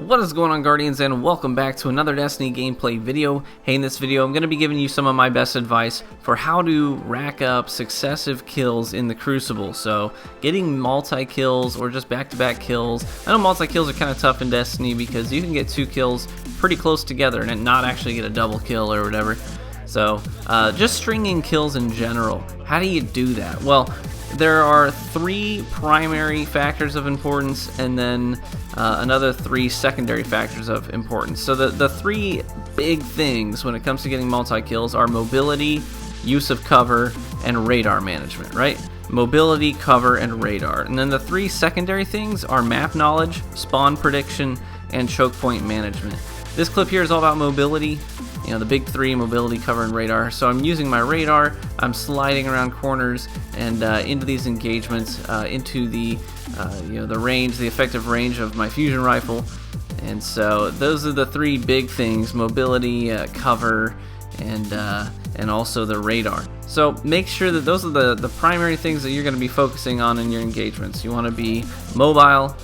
What is going on, Guardians, and welcome back to another Destiny gameplay video. Hey, in this video I'm going to be giving you some of my best advice for how to rack up successive kills in the Crucible. So getting multi-kills or just back-to-back kills. I know multi-kills are kind of tough in Destiny because you can get 2 kills pretty close together and not actually get a double kill or whatever. So just stringing kills in general. How do you do that? Well, there are 3 primary factors of importance and then another 3 secondary factors of importance. So the 3 big things when it comes to getting multi-kills are mobility, use of cover, and radar management, right? Mobility, cover, and radar. And then the 3 secondary things are map knowledge, spawn prediction, and chokepoint management. This clip here is all about mobility. You know, the big 3, mobility, cover, and radar. So I'm using my radar, I'm sliding around corners and into these engagements, into the the range, the effective range of my fusion rifle. And so those are the 3 big things: mobility, cover, and also the radar. So make sure that those are the primary things that you're going to be focusing on in your engagements. You want to be mobile.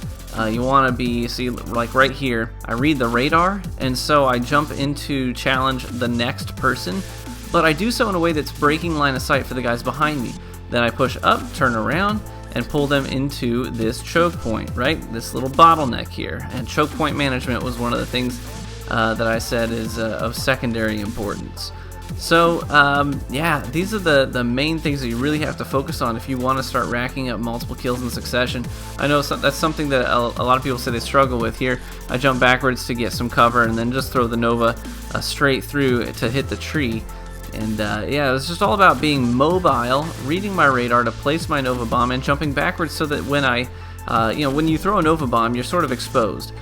You want to be, see, like right here, I read the radar, and so I jump into challenge the next person, but I do so in a way that's breaking line of sight for the guys behind me. Then I push up, turn around, and pull them into this choke point, right? This little bottleneck here. And choke point management was one of the things that I said is of secondary importance. So yeah, these are the main things that you really have to focus on if you want to start racking up multiple kills in succession. I know that's something that a lot of people say they struggle with. Here I jump backwards to get some cover and then just throw the Nova straight through to hit the tree. And yeah, it's just all about being mobile, reading my radar to place my Nova bomb, and jumping backwards so that when I when you throw a Nova bomb, you're sort of exposed.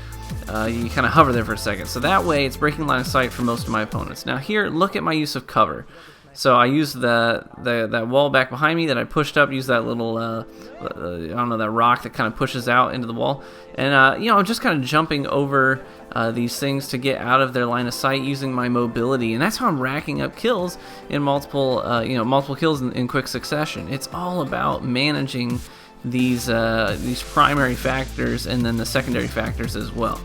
You kind of hover there for a second, so that way it's breaking line of sight for most of my opponents. Now here, look at my use of cover. So I use that wall back behind me that I pushed up, use that little I don't know, that rock that kind of pushes out into the wall, and I'm just kind of jumping over these things to get out of their line of sight using my mobility, and that's how I'm racking up kills in multiple kills in quick succession. It's all about managing these primary factors and then the secondary factors as well.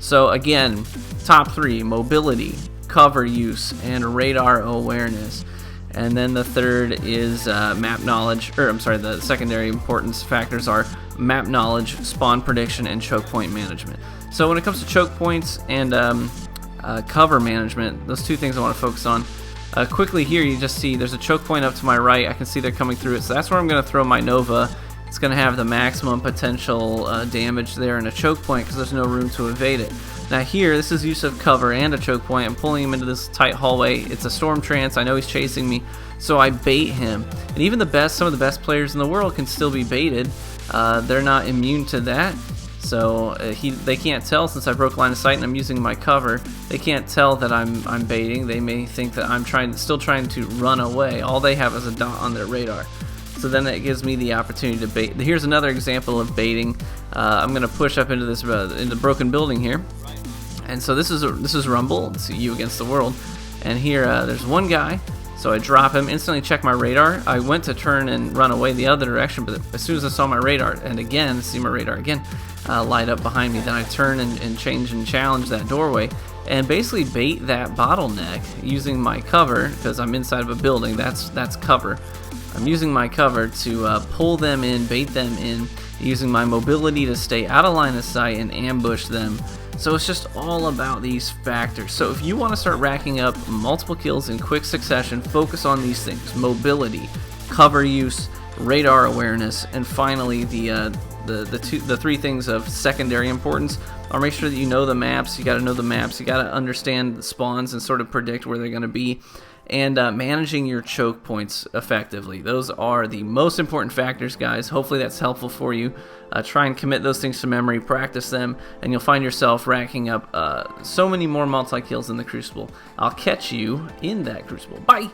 So again, top 3: mobility, cover use, and radar awareness. And then the third is map knowledge, or I'm sorry, the secondary importance factors are map knowledge, spawn prediction, and choke point management. So when it comes to choke points and cover management, those 2 things I want to focus on. Quickly here, you just see there's a choke point up to my right. I can see they're coming through it, so that's where I'm going to throw my Nova. It's going to have the maximum potential damage there in a choke point because there's no room to evade it. Now here, this is use of cover and a choke point. I'm pulling him into this tight hallway. It's a storm trance. I know he's chasing me, so I bait him. And even some of the best players in the world can still be baited. They're not immune to that. So they can't tell, since I broke line of sight and I'm using my cover. They can't tell that I'm baiting. They may think that I'm still trying to run away. All they have is a dot on their radar. So then that gives me the opportunity to bait. Here's another example of baiting. I'm going to push up into this into broken building here, and so this is Rumble. It's you against the world. And here there's one guy. So I drop him, instantly check my radar. I went to turn and run away the other direction, but as soon as I saw my radar, and again see my radar again light up behind me, then I turn and change and challenge that doorway, and basically bait that bottleneck using my cover, because I'm inside of a building. That's cover. I'm using my cover to pull them in, bait them in, using my mobility to stay out of line of sight and ambush them. So it's just all about these factors. So if you want to start racking up multiple kills in quick succession, focus on these things: mobility, cover use, radar awareness, and finally the 3 things of secondary importance are make sure that you know the maps. You got to know the maps. You got to understand the spawns and sort of predict where they're going to be. And managing your choke points effectively. Those are the most important factors, guys. Hopefully that's helpful for you. Try and commit those things to memory, practice them, and you'll find yourself racking up so many more multi-kills in the Crucible. I'll catch you in that Crucible. Bye!